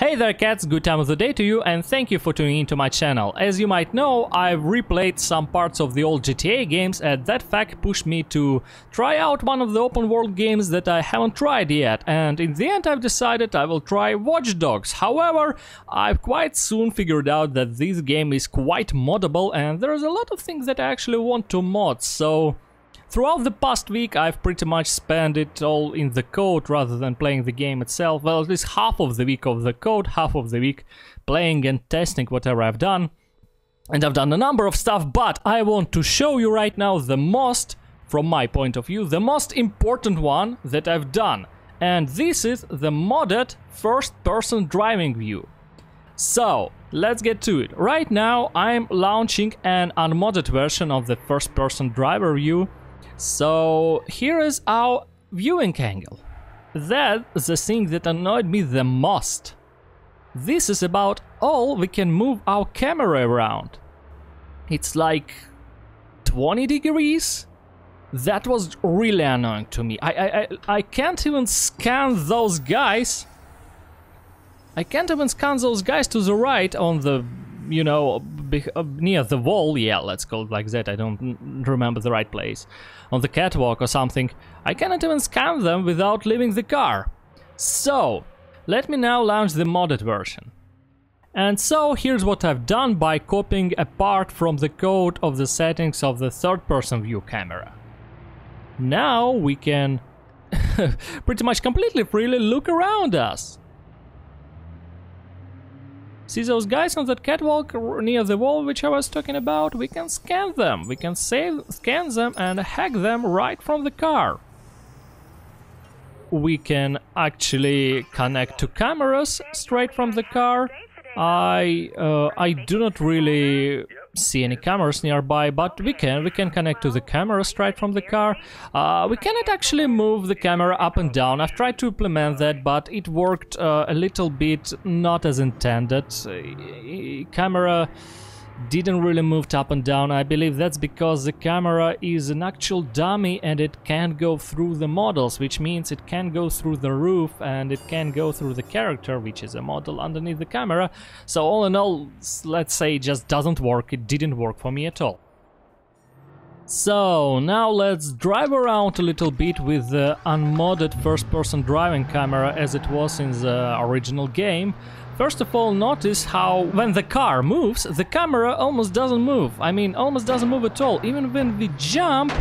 Hey there cats, good time of the day to you and thank you for tuning into my channel. As you might know, I've replayed some parts of the old GTA games and that fact pushed me to try out one of the open world games that I haven't tried yet, and in the end I've decided I will try Watch Dogs. However, I've quite soon figured out that this game is quite moddable and there's a lot of things that I actually want to mod, so throughout the past week I've pretty much spent it all in the code rather than playing the game itself. Well, at least half of the week of the code, half of the week playing and testing whatever I've done. And I've done a number of stuff, but I want to show you right now the most, from my point of view, the most important one that I've done. And this is the modded first-person driving view. So, let's get to it. Right now I'm launching an unmodded version of the first-person driver view. So here is our viewing angle. That's the thing that annoyed me the most. This is about all we can move our camera around. It's like 20 degrees. That was really annoying to me. I can't even scan those guys. I can't even scan those guys to the right on the, you know, near the wall. Yeah, let's call it like that. I don't remember the right place. On the catwalk or something. I cannot even scan them without leaving the car. So, let me now launch the modded version. And so, here's what I've done by copying a part from the code of the settings of the third-person view camera. Now we can pretty much completely freely look around us. See those guys on that catwalk near the wall which I was talking about? We can scan them, we can scan them and hack them right from the car. We can actually connect to cameras straight from the car. I do not really see any cameras nearby, but we can connect to the camera straight from the car. We cannot actually move the camera up and down. I've tried to implement that, but it worked a little bit not as intended. Camera didn't really move up and down. I believe that's because the camera is an actual dummy and it can't go through the models, which means it can go through the roof and it can go through the character, which is a model underneath the camera. So all in all, let's say it just doesn't work. It didn't work for me at all. So now let's drive around a little bit with the unmodded first-person driving camera as it was in the original game. First of all, notice how when the car moves, the camera almost doesn't move. I mean, almost doesn't move at all. Even when we jump,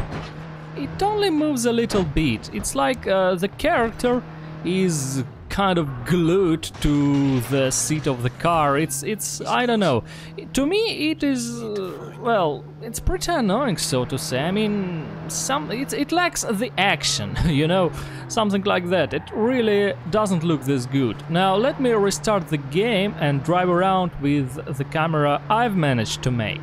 it only moves a little bit. It's like the character is kind of glued to the seat of the car. It's I don't know. To me, it is well, it's pretty annoying, so to say. I mean, it lacks the action, you know, something like that. It really doesn't look this good. Now let me restart the game and drive around with the camera I've managed to make.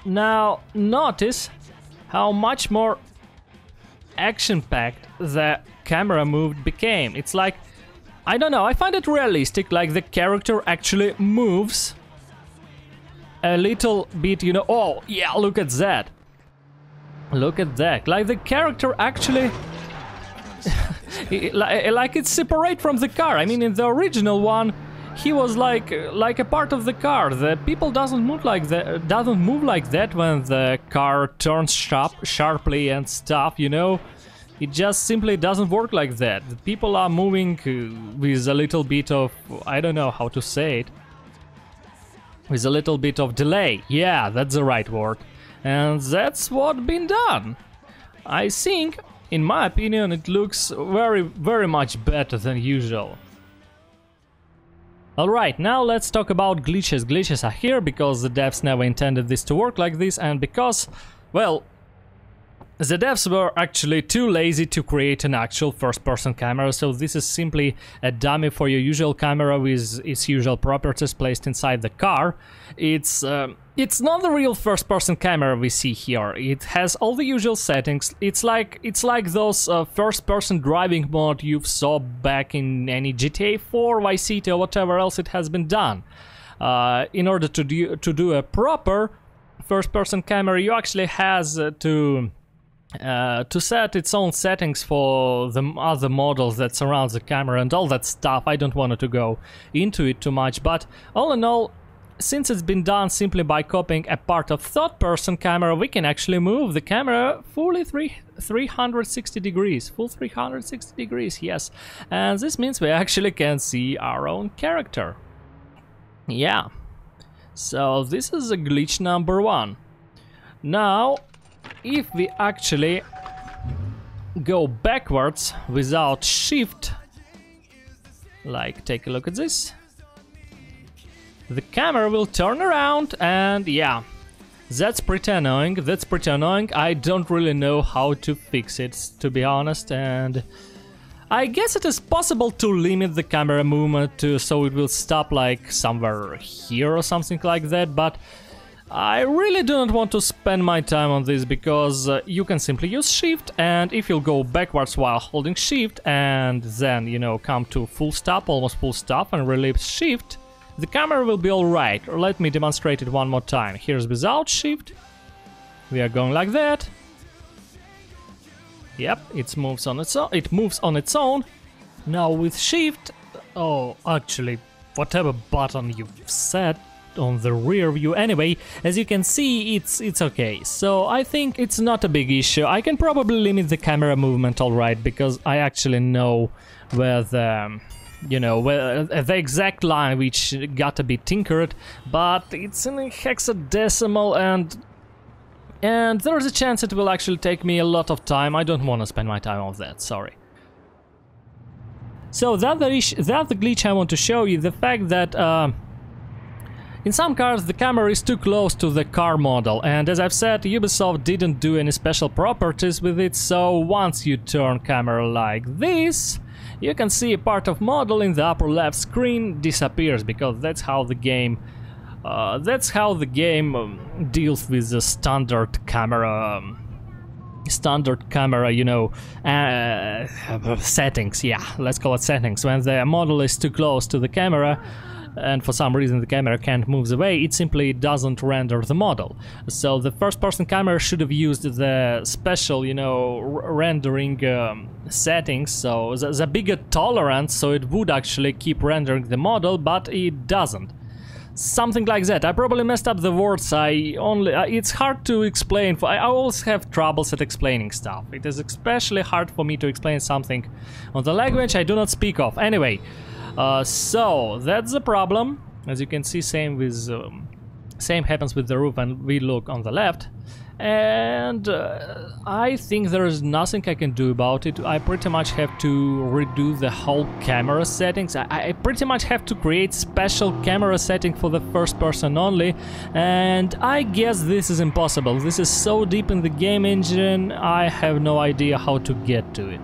Now, notice how much more action-packed the camera move became. It's like, I don't know, I find it realistic, like the character actually moves a little bit, you know. Oh, yeah, look at that. Look at that. Like the character actually like it's separate from the car. I mean, in the original one, he was like a part of the car. The people doesn't move like that when the car turns sharply and stuff, you know. It just simply doesn't work like that. The people are moving with a little bit of, I don't know how to say it, with a little bit of delay. Yeah, that's the right word. And that's what been done. I think, in my opinion, it looks very, very much better than usual. Alright, now let's talk about glitches. Glitches are here because the devs never intended this to work like this, and because, well, the devs were actually too lazy to create an actual first-person camera, so this is simply a dummy for your usual camera with its usual properties placed inside the car. It's not the real first-person camera we see here. It has all the usual settings. It's like those first-person driving mod you saw back in any GTA 4, Vice City, or whatever else it has been done. In order to do a proper first-person camera, you actually has to to set its own settings for the other models that surround the camera and all that stuff. I don't want to go into it too much, but all in all, since it's been done simply by copying a part of third-person camera, we can actually move the camera fully 360 degrees, full 360 degrees, yes. And this means we actually can see our own character. Yeah. So this is a glitch number 1. Now, if we actually go backwards without shift, like take a look at this, the camera will turn around, and yeah, that's pretty annoying, I don't really know how to fix it, to be honest, and I guess it is possible to limit the camera movement so it will stop like somewhere here or something like that, but I really do not want to spend my time on this, because you can simply use shift, and if you'll go backwards while holding shift and then, you know, come to full stop, almost full stop, and release shift, the camera will be alright. Let me demonstrate it one more time. Here's without shift. We are going like that. Yep, it moves on its own. Now with shift, oh, actually, whatever button you've set on the rear view, anyway, as you can see, it's okay. So I think it's not a big issue. I can probably limit the camera movement alright, because I actually know where the, you know, where the exact line which got to be tinkered, but it's in hexadecimal, and there's a chance it will actually take me a lot of time. I don't want to spend my time on that, sorry. So that's the glitch I want to show you, the fact that in some cars the camera is too close to the car model, and as I've said, Ubisoft didn't do any special properties with it, so once you turn camera like this, you can see a part of model in the upper left screen disappears, because that's how the game deals with the standard camera, you know, settings. Yeah, let's call it settings. When the model is too close to the camera, and for some reason the camera can't move away, it simply doesn't render the model. So the first-person camera should have used the special, you know, rendering settings, so the bigger tolerance, so it would actually keep rendering the model, but it doesn't. Something like that. I probably messed up the words. It's hard to explain. I always have troubles at explaining stuff. It is especially hard for me to explain something on the language I do not speak of. Anyway. So that's the problem. As you can see, same happens with the roof, and we look on the left, and I think there is nothing I can do about it. I pretty much have to redo the whole camera settings. I pretty much have to create special camera setting for the first person only, and I guess this is impossible. This is so deep in the game engine, I have no idea how to get to it.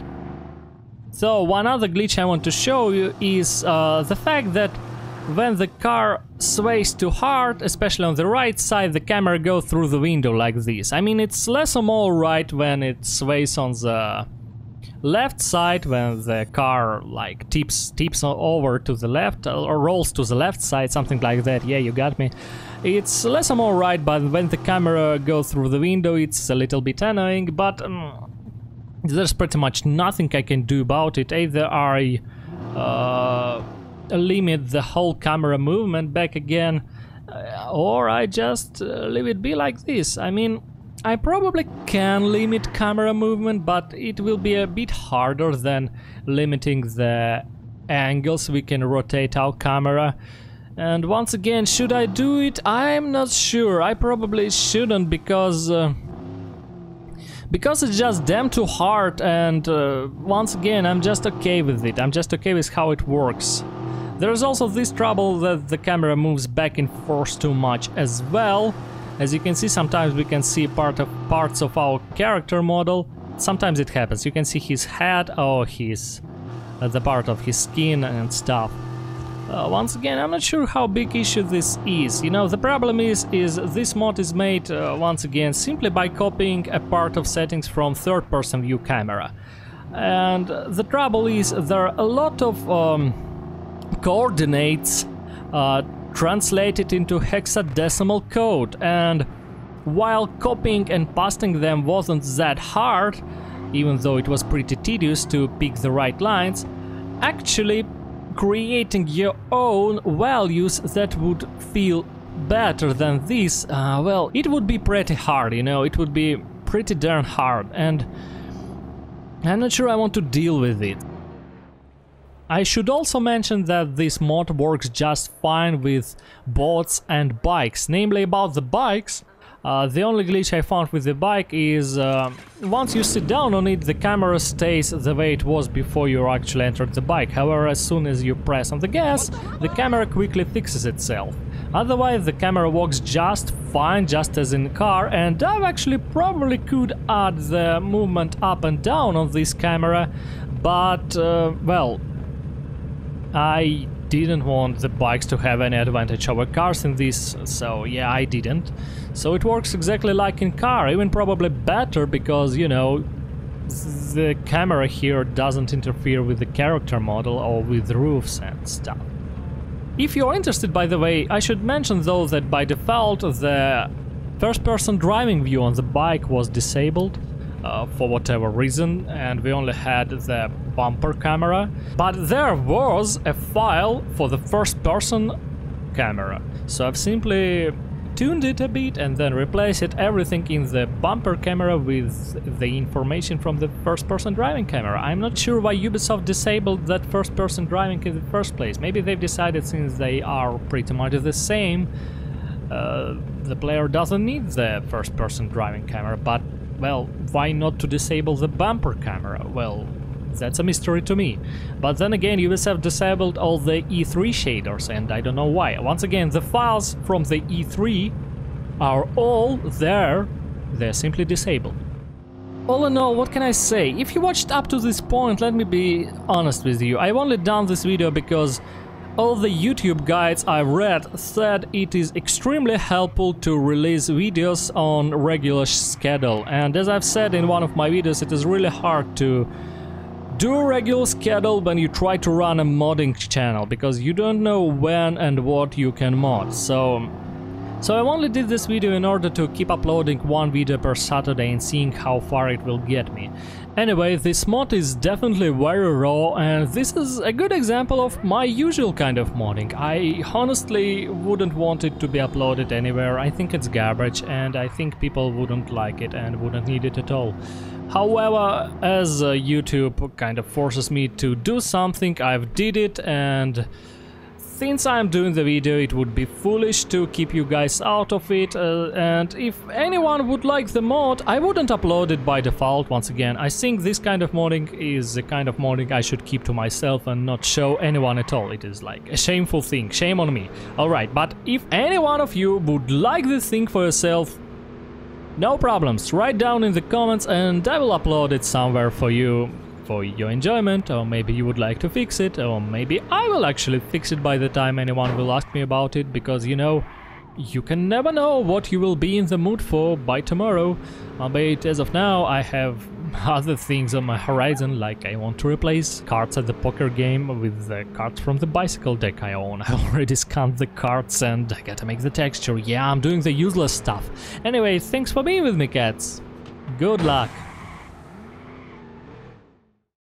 So one other glitch I want to show you is the fact that when the car sways too hard, especially on the right side, the camera goes through the window like this. I mean, it's less or more right when it sways on the left side, when the car like tips over to the left or rolls to the left side, something like that. Yeah, you got me. It's less or more right, but when the camera goes through the window, it's a little bit annoying, but there's pretty much nothing I can do about it. Either I limit the whole camera movement back again, or I just leave it be like this. I mean, I probably can limit camera movement, but it will be a bit harder than limiting the angles we can rotate our camera. And once again, should I do it? I'm not sure. I probably shouldn't, because it's just damn too hard, and once again, I'm just okay with it. I'm just okay with how it works. There's also this trouble that the camera moves back and forth too much as well. As you can see, sometimes we can see parts of our character model. Sometimes it happens. You can see his head or the part of his skin and stuff. Once again, I'm not sure how big issue this is. You know, the problem is this mod is made, once again, simply by copying a part of settings from third-person view camera. And the trouble is there are a lot of coordinates translated into hexadecimal code, and while copying and pasting them wasn't that hard, even though it was pretty tedious to pick the right lines, actually creating your own values that would feel better than this, well, it would be pretty hard, you know, it would be pretty darn hard, and I'm not sure I want to deal with it. I should also mention that this mod works just fine with boats and bikes. Namely, about the bikes, the only glitch I found with the bike is once you sit down on it, the camera stays the way it was before you actually entered the bike. However, as soon as you press on the gas, the camera quickly fixes itself. Otherwise, the camera works just fine, just as in the car, and I actually probably could add the movement up and down on this camera, but, well, I didn't want the bikes to have any advantage over cars in this, so yeah, I didn't. So it works exactly like in car, even probably better, because, you know, the camera here doesn't interfere with the character model or with roofs and stuff. If you're interested, by the way, I should mention though that by default the first-person driving view on the bike was disabled for whatever reason, and we only had the bumper camera. But there was a file for the first-person camera, so I've simply tuned it a bit and then replaced everything in the bumper camera with the information from the first-person driving camera. I'm not sure why Ubisoft disabled that first-person driving in the first place. Maybe they've decided, since they are pretty much the same, the player doesn't need the first-person driving camera, but, well, why not to disable the bumper camera? Well, that's a mystery to me. But then again, Ubisoft disabled all the E3 shaders, and I don't know why. Once again, the files from the E3 are all there, they're simply disabled. All in all, what can I say? If you watched up to this point, let me be honest with you, I've only done this video because all the YouTube guides I read said it is extremely helpful to release videos on regular schedule, and as I've said in one of my videos, it is really hard to do a regular schedule when you try to run a modding channel, because you don't know when and what you can mod. So I only did this video in order to keep uploading one video per Saturday and seeing how far it will get me. Anyway, this mod is definitely very raw, and this is a good example of my usual kind of modding. I honestly wouldn't want it to be uploaded anywhere. I think it's garbage, and I think people wouldn't like it and wouldn't need it at all. However, as YouTube kind of forces me to do something, I've did it, and since I'm doing the video, it would be foolish to keep you guys out of it, and if anyone would like the mod, I wouldn't upload it by default. Once again, I think this kind of modding is the kind of modding I should keep to myself and not show anyone at all. It is like a shameful thing, shame on me. Alright, but if any one of you would like this thing for yourself, no problems, write down in the comments and I will upload it somewhere for you, for your enjoyment, or maybe you would like to fix it, or maybe I will actually fix it by the time anyone will ask me about it, because, you know, you can never know what you will be in the mood for by tomorrow. But as of now, I have other things on my horizon, like I want to replace cards at the poker game with the cards from the bicycle deck I own. I already scanned the cards and I gotta make the texture. Yeah, I'm doing the useless stuff. Anyway, thanks for being with me, cats. Good luck.